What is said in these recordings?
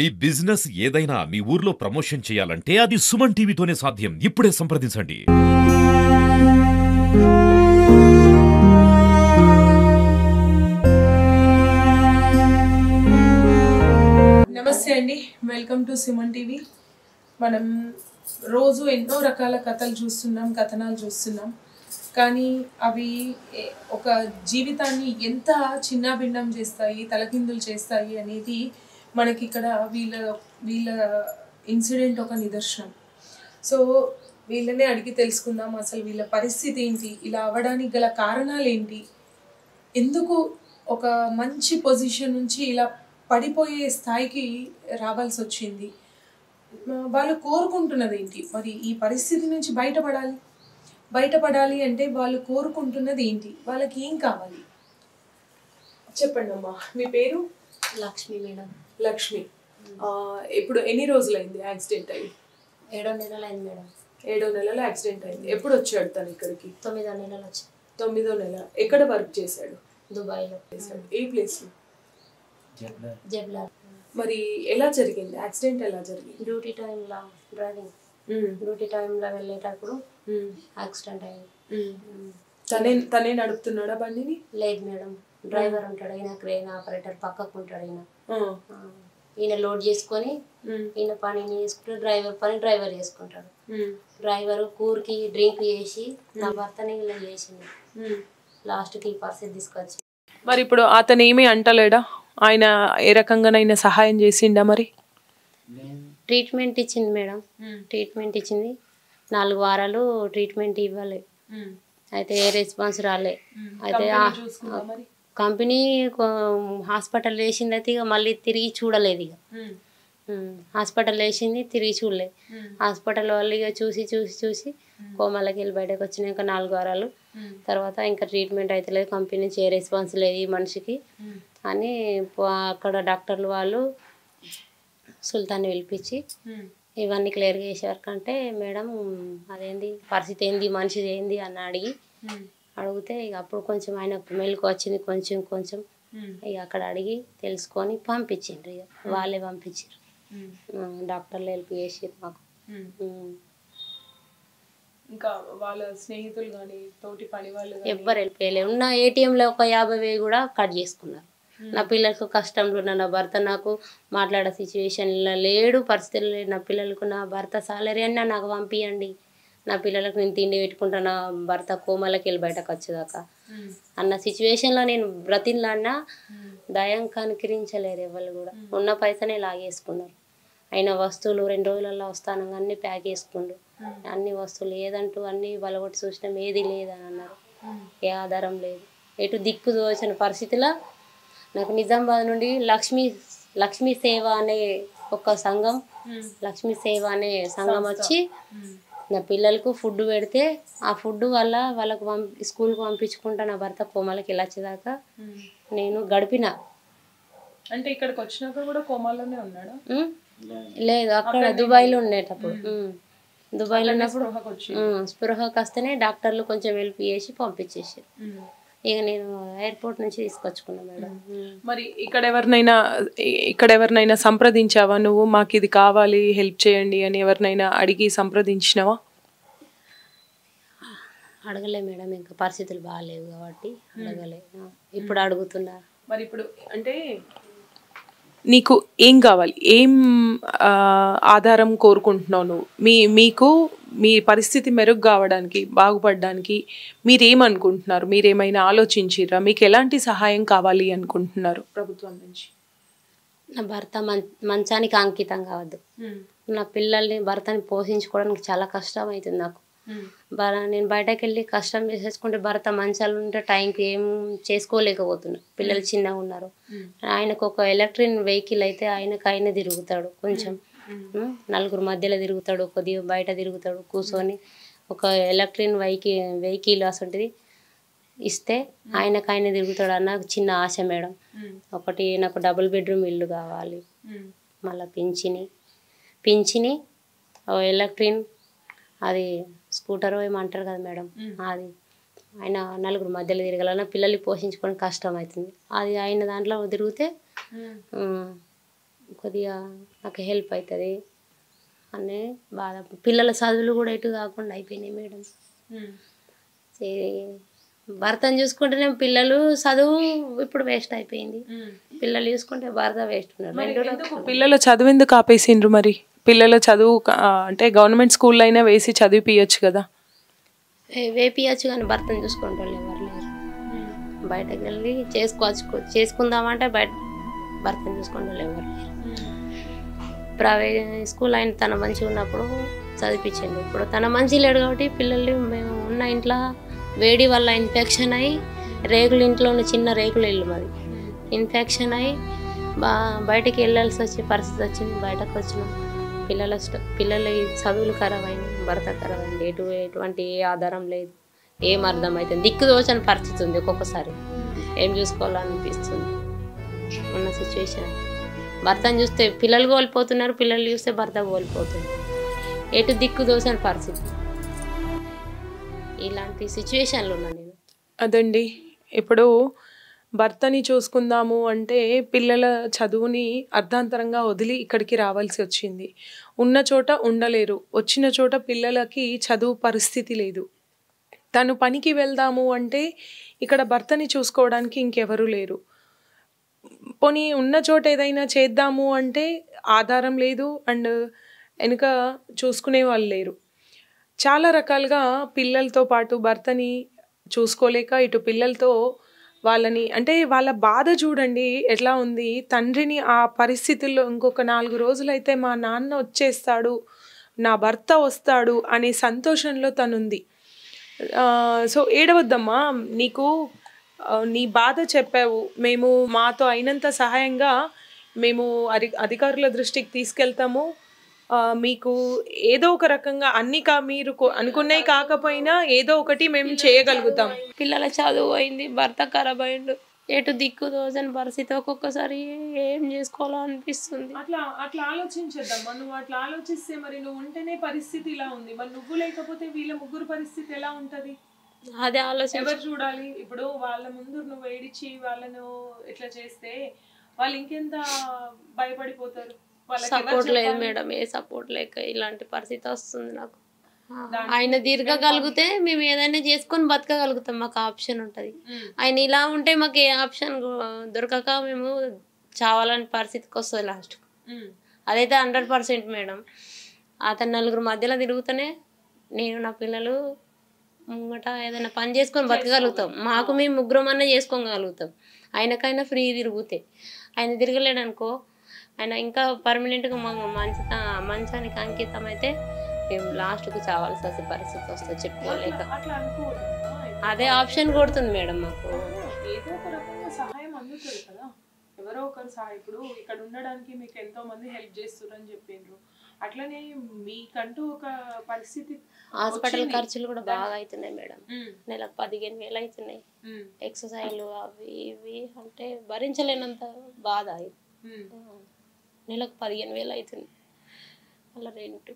మీ business ఏదైనా మీ ఊర్లో promotion చేయాలంటే అది సుమన్ టీవీతోనే సాధ్యం. ఇప్పుడే సంప్రదించండి. నమస్తే అండి, వెల్కమ్ టు సుమన్ టీవీ. మనం రోజు ఎన్నో రకాల కథలు చూస్తున్నాం, కథనాలు చూస్తున్నాం. కానీ అవి ఒక జీవితాన్ని ఎంత చిన్నాభిన్నం చేస్తాయి, తలకిందులు చేస్తాయి అనేది మనకి ఇక్కడ వీళ్ళ ఇన్సిడెంట్ ఒక నిదర్శనం. సో వీళ్ళనే అడిగి తెలుసుకుందాం, అసలు వీళ్ళ పరిస్థితి ఏంటి, ఇలా అవ్వడానికి గల కారణాలు ఏంటి, ఎందుకు ఒక మంచి పొజిషన్ నుంచి ఇలా పడిపోయే స్థాయికి రావాల్సి వచ్చింది, వాళ్ళు కోరుకుంటున్నది ఏంటి, మరి ఈ పరిస్థితి నుంచి బయటపడాలి అంటే వాళ్ళు కోరుకుంటున్నది ఏంటి, వాళ్ళకి ఏం కావాలి చెప్పండి అమ్మా. మీ పేరు? లక్ష్మి మేడం. లక్ష్మి. ఇప్పుడు ఎన్ని రోజులైంది యాక్సిడెంట్ అయ్యి? 7వ నెలలు అయింది మేడం. 7వ నెలలో యాక్సిడెంట్ అయింది. ఎప్పుడు వచ్చాడు తను ఇక్కడికి? 9వ నెలలు వచ్చి. 9వ నెల. ఎక్కడ వర్క్ చేశాడు? దుబాయ్లో చేశాడు. ఏ ప్లేస్లో? జబ్లాల్. మరి ఎలా జరిగింది యాక్సిడెంట్? ఎలా జరిగింది? డ్యూటీ టైంలో డ్రైవింగ్, డ్యూటీ టైంలో వెళ్ళేటప్పుడు యాక్సిడెంట్ అయింది. తనే నడుపుతున్నాడా బండిని? లేదు మేడం, డ్రైవర్ ఉంటాడు, ఈయన క్రేన్ ఆపరేటర్ పక్కకు ఉంటాడు. ఈయన లోడ్ చేసుకొని ఈయన పనిని చేసుకుంటాడు, డ్రైవర్ పని డ్రైవర్ చేసుకుంటాడు. డ్రైవర్ కూరకి డ్రింక్ చేసి నా భర్తని ఇలా చేసింది. లాస్ట్కి పరిస్థితి తీసుకొచ్చి. మరి ఇప్పుడు అతను ఏమీ అంటలేడా? ఆయన ఏ రకంగానైనా సహాయం చేసిండా? మరి ట్రీట్మెంట్ ఇచ్చింది మేడం, ట్రీట్మెంట్ ఇచ్చింది. 4 వారాలు ట్రీట్మెంట్ ఇవ్వాలి, అయితే ఏ రెస్పాన్స్ రాలే. అయితే కంపెనీ హాస్పిటల్ వేసింది, అయితే ఇక మళ్ళీ తిరిగి చూడలేదు. ఇక హాస్పిటల్ వేసింది, తిరిగి చూడలేదు. హాస్పిటల్ వాళ్ళు ఇక చూసి కోమాలకి వెళ్ళి బయటకు వచ్చినాక 4 వారాలు తర్వాత ఇంకా ట్రీట్మెంట్ అయితే లేదు, కంపెనీ నుంచి ఏ రెస్పాన్స్ లేదు ఈ మనిషికి అని అక్కడ డాక్టర్లు వాళ్ళు సుల్తాన్ని పిలిపించి ఇవన్నీ క్లియర్గా చేసేవారికంటే, మేడం అదేంది పరిస్థితి ఏంది, మనిషిది ఏంది అని అడిగితే ఇక అప్పుడు కొంచెం ఆయన మెలకు వచ్చింది, కొంచెం ఇక అక్కడ అడిగి తెలుసుకొని పంపించిండ్రు. ఇక వాళ్ళే పంపించారు, డాక్టర్లు హెల్ప్ చేసారు మాకు. ఇంకా వాళ్ళ స్నేహితులు కానీ తోటి పని వాళ్ళు ఎవ్వరు హెల్ప్ చేయలేదు. ఉన్న ఏటీఎంలో ఒక 50,000 కూడా కట్ చేసుకున్నారు. నా పిల్లలకు కష్టంలో ఉన్న నా భర్త నాకు మాట్లాడే సిచ్యువేషన్లో లేడు, పరిస్థితులు లేడు. నా పిల్లలకు నా భర్త సాలరీ అన్నా నాకు పంపించండి, నా పిల్లలకు నేను తిండి పెట్టుకుంటా, నా భర్త కోమలకి వెళ్ళి బయటకు వచ్చేదాకా అన్న సిచ్యువేషన్లో నేను బ్రతిన్లాడినా దయం కనికరించలేరు ఎవరు కూడా. ఉన్న పైసనే లాగేసుకున్నారు. అయిన వస్తువులు 2 రోజులలో వస్తాను అన్నీ ప్యాక్ చేసుకుండు, అన్ని వస్తువులు ఏదంటూ అన్నీ బలగొట్టి చూసినాం, ఏది లేదని అన్నారు. ఏ ఆధారం లేదు, ఎటు దిక్కు తోచిన పరిస్థితిలో నాకు నిజామాబాద్ నుండి లక్ష్మీ సేవ అనే ఒక సంఘం, లక్ష్మీ సేవ అనే సంఘం వచ్చి నా పిల్లలకు ఫుడ్ పెడితే ఆ ఫుడ్ వల్ల వాళ్ళకు స్కూల్కి పంపించుకుంటా నా భర్త కోమాలకి వెళ్ళొచ్చేదాకా నేను గడిపిన. అంటే ఇక్కడికి వచ్చినాక కూడా కోమాలోనే ఉన్నాడా? లేదు, అక్కడ దుబాయ్లో ఉండేటప్పుడు, దుబాయ్లో ఉన్నప్పుడు స్పృహకు వస్తేనే డాక్టర్లు కొంచెం హెల్ప్ చేసి పంపించేసారు. ఇక నేను ఎయిర్పోర్ట్ నుంచి తీసుకొచ్చుకున్నా మేడం. మరి ఇక్కడ ఎవరినైనా సంప్రదించావా నువ్వు? మాకు ఇది కావాలి, హెల్ప్ చేయండి అని ఎవరినైనా అడిగి సంప్రదించినావా? అడగలే మేడం, ఇంకా పరిస్థితులు బాగాలేవు కాబట్టి అడగలే. ఇప్పుడు అడుగుతున్నా. మరి ఇప్పుడు అంటే నీకు ఏం కావాలి, ఏం ఆధారం కోరుకుంటున్నావు నువ్వు? మీకు మీ పరిస్థితి మెరుగు కావడానికి, బాగుపడడానికి మీరేమనుకుంటున్నారు? మీరేమైనా ఆలోచించిరా? మీకు ఎలాంటి సహాయం కావాలి అనుకుంటున్నారు ప్రభుత్వం నుంచి? నా భర్త మంచానికి అంకితం కావద్దు, నా పిల్లల్ని భర్తని పోషించుకోవడానికి చాలా కష్టం అవుతుంది నాకు. నేను బయటకు వెళ్ళి కష్టం చేసేసుకుంటే భర్త మంచాలు ఉంటే టైంకి ఏం చేసుకోలేకపోతున్నా, పిల్లలు చిన్నగా ఉన్నారు. ఆయనకు ఒక ఎలక్ట్రిక్ వెహికల్ అయితే ఆయన తిరుగుతాడు, కొంచెం 4 మధ్యలో తిరుగుతాడు, కొద్దిగా బయట తిరుగుతాడు కూర్చొని. ఒక ఎలక్ట్రిక్ వెహికల్ అసంటిది ఇస్తే ఆయన తిరుగుతాడు అన్న చిన్న ఆశ మేడం. ఒకటి నాకు డబుల్ బెడ్రూమ్ ఇల్లు కావాలి, మళ్ళీ పింఛని ఎలక్ట్రిక్ అది స్కూటర్ ఏమంటారు కదా మేడం, అది ఆయన 4 మధ్యలో తిరగాలన్నా పిల్లల్ని పోషించుకోవడం కష్టం అవుతుంది. అది ఆయన దాంట్లో తిరిగితే కొద్దిగా నాకు హెల్ప్ అవుతుంది అనే బాధ. పిల్లల చదువులు కూడా ఎటు కాకుండా అయిపోయినాయి మేడం. భర్తను చూసుకుంటేనే పిల్లలు చదువు ఇప్పుడు వేస్ట్ అయిపోయింది. పిల్లలు చూసుకుంటే భర్త వేస్ట్ ఉన్నాడు. పిల్లల చదువు ఎందుకు ఆపేసిండ్రు మరి? పిల్లల చదువు అంటే గవర్నమెంట్ స్కూల్లో అయినా వేసి చదివిపియచ్చు కదా. వేపియచ్చు కానీ భర్తను చూసుకుంటే ఎవరు లేరు. బయటకు వెళ్ళి చేసుకుందామంటే బయట భర్తను చూసుకుంటే ఎవరు లేరు. ప్రైవేట్ స్కూల్ ఆయన తన మంచిగా ఉన్నప్పుడు చదివించండి. ఇప్పుడు తన మంచి లేడు కాబట్టి పిల్లలు మేము ఉన్న ఇంట్లో వేడి వల్ల ఇన్ఫెక్షన్ అయ్యి రేకులు ఇంట్లో ఉన్న చిన్న రేకులు ఇల్లు మాది ఇన్ఫెక్షన్ అయ్యి బయటికి వెళ్ళాల్సి వచ్చే పరిస్థితి వచ్చింది. బయటకు వచ్చినాం. పిల్లల చదువులు ఖరాబ్ అయింది, భర్త ఖరాబ్ అయింది. ఎటువంటి ఏ ఆధారం లేదు, ఏం అర్థం అవుతుంది. దిక్కు దోచని పరిస్థితి ఉంది. ఒక్కొక్కసారి ఏం చూసుకోవాలనిపిస్తుంది ఉన్న సిచ్యువేషన్. భర్తను చూస్తే పిల్లలు కోల్పోతున్నారు, పిల్లలు చూస్తే భర్త కోల్పోతున్నారు. ఎటు దిక్కు దోచని పరిస్థితి. ఇలాంటి సిచ్యువేషన్లు ఉన్నా నేను. అదండి, ఇప్పుడు భర్తని చూసుకుందాము అంటే పిల్లల చదువుని అర్ధాంతరంగా వదిలి ఇక్కడికి రావాల్సి వచ్చింది. ఉన్న చోట ఉండలేరు, వచ్చిన చోట పిల్లలకి చదువు పరిస్థితి లేదు. తను పనికి వెళ్దాము అంటే ఇక్కడ భర్తని చూసుకోవడానికి ఇంకెవరూ లేరు. పోనీ ఉన్న చోట ఏదైనా చేద్దాము అంటే ఆధారం లేదు, అండ్ వెనుక చూసుకునే వాళ్ళు లేరు. చాలా రకాలుగా పిల్లలతో పాటు భర్తని చూసుకోలేక ఇటు పిల్లలతో వాళ్ళని అంటే వాళ్ళ బాధ చూడండి ఎట్లా ఉంది. తండ్రిని ఆ పరిస్థితుల్లో ఇంకొక 4 రోజులైతే మా నాన్న వచ్చేస్తాడు, నా భర్త వస్తాడు అనే సంతోషంలో తనుంది. సో ఏడవద్దమ్మా, నీకు నీ బాధ చెప్పావు, మేము మాతో అయినంత సహాయంగా మేము అధికారుల దృష్టికి తీసుకెళ్తాము. మీకు ఏదో ఒక రకంగా మీరు అనుకున్నవి కాకపోయినా ఏదో ఒకటి మేము చేయగలుగుతాం. పిల్లల చదువు అయింది, భర్త ఖరాబ్ అయిండు, ఎటు దిక్కు దోచని పరిస్థితి. ఒక్కొక్కసారి ఏం చేసుకోవాలో అనిపిస్తుంది. అట్లా ఆలోచించద్దమ్మా. నువ్వు అట్లా ఆలోచిస్తే మరి నువ్వు ఉంటేనే పరిస్థితి ఇలా ఉంది, మరి నువ్వు లేకపోతే వీళ్ళ ముగ్గురు పరిస్థితి ఎలా ఉంటది? అదే ఆలోచన. ఎవరు చూడాలి? ఇప్పుడు వాళ్ళ ముందు నువ్వు ఏడిచి వాళ్ళను ఇట్లా చేస్తే వాళ్ళు ఇంకెంత భయపడిపోతారు. సపోర్ట్ లేదు మేడం, ఏ సపోర్ట్ లేక ఇలాంటి పరిస్థితి వస్తుంది నాకు. ఆయన తిరగగలిగితే మేము ఏదైనా చేసుకొని బతకగలుగుతాం, మాకు ఆప్షన్ ఉంటుంది. ఆయన ఇలా ఉంటే మాకు ఏ ఆప్షన్ దొరకక మేము చావాలని పరిస్థితికి వస్తుంది లాస్ట్కు. అదైతే 100% మేడం. అతను 4 మధ్యలో తిరుగుతూనే నేను నా పిల్లలు ముంగట ఏదైనా పని చేసుకొని బతకగలుగుతాం. మాకు మేము ముగ్గురం అన్నా చేసుకోగలుగుతాం. ఆయనకైనా ఫ్రీ తిరుగుతే. ఆయన తిరగలేడు అనుకో, ఆయన ఇంకా పర్మనెంట్గా మంచానికి అంకితం అయితే మేము లాస్ట్కు చావాల్సి వచ్చే పరిస్థితి వస్తుంది చెప్పుకోలేక. అదే ఆప్షన్ కొడుతుంది మేడం మాకు. ఏదో ఒక రకంగా సహాయం అందుతుంది కదా, ఎవరో ఒకరు సహాయం. ఇప్పుడు ఇక్కడ ఉండడానికి మీకు ఎంతో మంది హెల్ప్ చేస్తున్నారని చెప్పిండ్రు, అట్లనే మీకంటూ ఒక పరిస్థితి. హాస్పిటల్ ఖర్చులు కూడా బాగా అవుతున్నాయి మేడం. నెలకు 15,000 అవుతున్నాయి. ఎక్సర్సైజ్లు అవి ఇవి అంటే భరించలేనంత బాధ. నెలకు 15,000 అవుతుంది. అలా రెంట్,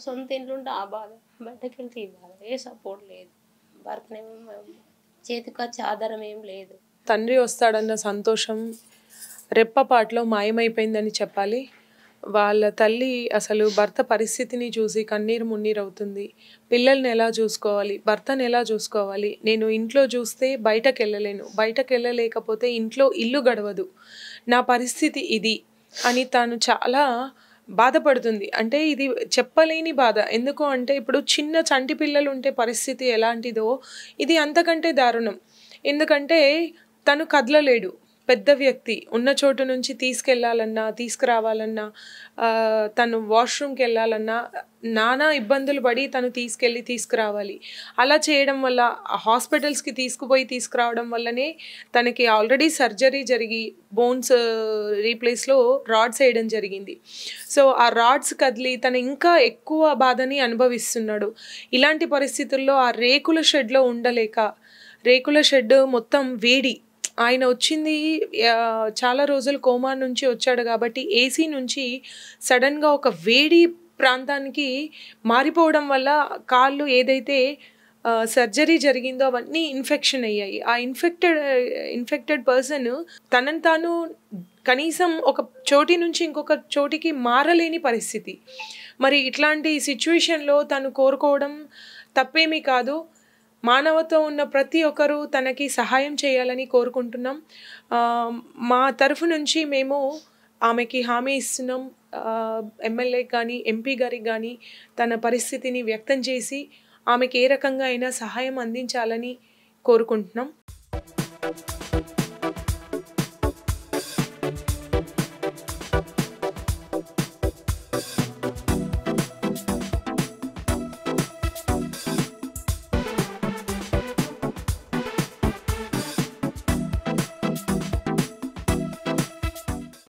సొంత ఇంట్లో ఉంటే ఆ బాధ, బయటకు వెళ్తే ఈ బాధ. ఏ సపోర్ట్ లేదు, భర్తనేమో చేతికి వచ్చే ఆధారం ఏం లేదు. తండ్రి వస్తాడన్న సంతోషం రెప్పపాట్లో మాయమైపోయిందని చెప్పాలి. వాళ్ళ తల్లి అసలు భర్త పరిస్థితిని చూసి కన్నీరు మున్నీరు అవుతుంది. పిల్లల్ని ఎలా చూసుకోవాలి, భర్తను ఎలా చూసుకోవాలి, నేను ఇంట్లో చూస్తే బయటకు వెళ్ళలేను, బయటకు వెళ్ళలేకపోతే ఇంట్లో ఇల్లు గడవదు, నా పరిస్థితి ఇది అని తాను చాలా బాధపడుతుంది. అంటే ఇది చెప్పలేని బాధ. ఎందుకు అంటే ఇప్పుడు చిన్న చంటి పిల్లలు ఉంటే పరిస్థితి ఎలాంటిదో ఇది అంతకంటే దారుణం. ఎందుకంటే తను కదలలేడు, పెద్ద వ్యక్తి. ఉన్న చోటు నుంచి తీసుకెళ్ళాలన్నా తీసుకురావాలన్నా, తను వాష్రూమ్కి వెళ్ళాలన్నా నానా ఇబ్బందులు పడి తను తీసుకురావాలి. అలా చేయడం వల్ల హాస్పిటల్స్కి తీసుకురావడం వల్లనే తనకి ఆల్రెడీ సర్జరీ జరిగి బోన్స్ రీప్లేస్లో రాడ్స్ వేయడం జరిగింది. సో ఆ రాడ్స్ కదిలి తను ఇంకా ఎక్కువ బాధని అనుభవిస్తున్నాడు. ఇలాంటి పరిస్థితుల్లో ఆ రేకుల షెడ్లో ఉండలేక, రేకుల షెడ్ మొత్తం వేడి, ఆయన వచ్చింది చాలా రోజులు కోమా నుంచి వచ్చాడు కాబట్టి ఏసీ నుంచి సడన్గా ఒక వేడి ప్రాంతానికి మారిపోవడం వల్ల కాళ్ళు ఏదైతే సర్జరీ జరిగిందో అవన్నీ ఇన్ఫెక్షన్ అయ్యాయి. ఆ ఇన్ఫెక్టెడ్ పర్సన్ తనను తాను కనీసం ఒక చోటి నుంచి ఇంకొక చోటికి మారలేని పరిస్థితి. మరి ఇట్లాంటి సిచ్యువేషన్లో తను కోరుకోవడం తప్పేమీ కాదు. మానవత్వం ఉన్న ప్రతి ఒక్కరూ తనకి సహాయం చేయాలని కోరుకుంటున్నాం. మా తరఫు నుంచి మేము ఆమెకి హామీ ఇస్తున్నాం. ఎమ్మెల్యే కానీ ఎంపీ గారికి కానీ తన పరిస్థితిని వ్యక్తం చేసి ఆమెకి ఏ రకంగా అయినా సహాయం అందించాలని కోరుకుంటున్నాం.